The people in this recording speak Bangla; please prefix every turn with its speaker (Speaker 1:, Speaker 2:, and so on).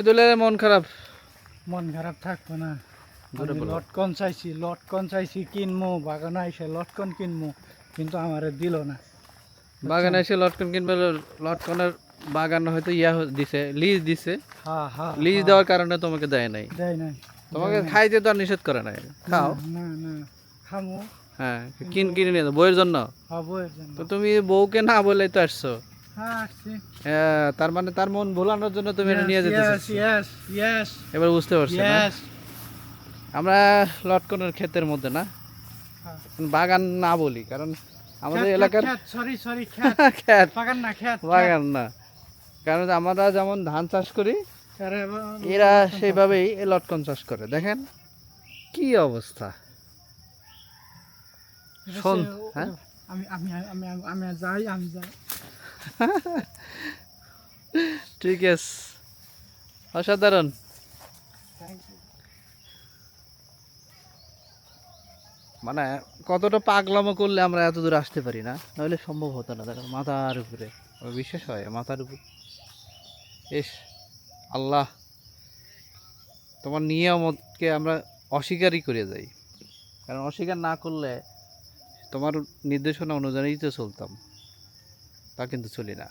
Speaker 1: শহীদুলের মন খারাপ।
Speaker 2: মন খারাপ থাকবো না।
Speaker 1: জোরে বলো।
Speaker 2: লটকন চাইছি কিনবো, বাগানে এসে লটকন কিনবো, কিন্তু আমারে দিল না।
Speaker 1: বাগানে এসে লটকন কিনবে, লটকনের বাগান হয়তো দিছে, লিজ দিছে।
Speaker 2: হ্যাঁ হ্যাঁ
Speaker 1: লিজ
Speaker 2: হ্যাঁ,
Speaker 1: দেওয়ার কারণে তোমাকে দেয় নাই।
Speaker 2: দেয় নাই,
Speaker 1: তোমাকে
Speaker 2: দেয় নাই।
Speaker 1: খাইতে তো আর নিষেধ করে নাই,
Speaker 2: না
Speaker 1: খাও।
Speaker 2: না না, খামো।
Speaker 1: হ্যাঁ,
Speaker 2: কিন্তু
Speaker 1: কিনে নিয়ে যাও বউয়ের জন্য।
Speaker 2: বউয়ের জন্য।
Speaker 1: তো তুমি বউকে না বলেই তো আসছো।
Speaker 2: হ্যাঁ আসছি।
Speaker 1: তার মানে তার মন ভোলানোর জন্য তুমি এটা নিয়ে যেতে চাচ্ছো।
Speaker 2: ইয়েস ইয়েস
Speaker 1: এবার বুঝতে পারছি না।
Speaker 2: ইয়েস।
Speaker 1: আমরা লটকনের ক্ষেতের মধ্যে না, বাগান না বলি, কারণ আমাদের এলাকার
Speaker 2: সরি সরি, খ্যাত।
Speaker 1: ক্ষেত,
Speaker 2: বাগান না, খ্যাত।
Speaker 1: বাগান না। কারণ আমরা যেমন ধান চাষ করি, এরা
Speaker 2: লটকন
Speaker 1: সেইভাবেই এই লটকন চাষ করে। দেখেন কি অবস্থা।
Speaker 2: এটা
Speaker 1: শোন,
Speaker 2: সে-
Speaker 1: হ্যাঁ,
Speaker 2: আমি আমি আমি আমি আমি যাই, আমি যাই।
Speaker 1: ঠিক আছে, অসাধারণ।
Speaker 2: Thank you.
Speaker 1: মানে কতটা পাগলামো করলে আমরা এত দূর আসতে পারি না, নাহলে সম্ভব হতো না। দেখেন মাথার উপরে, বিশেষ হয় মাথার উপর। ইস আল্লাহ, তোমার নিয়ামতকে আমরা অস্বীকারই করে যাই। কারণ অস্বীকার না করলে তোমার নির্দেশনা অনুযায়ী তো চলতাম, তা কিন্তু চলি না।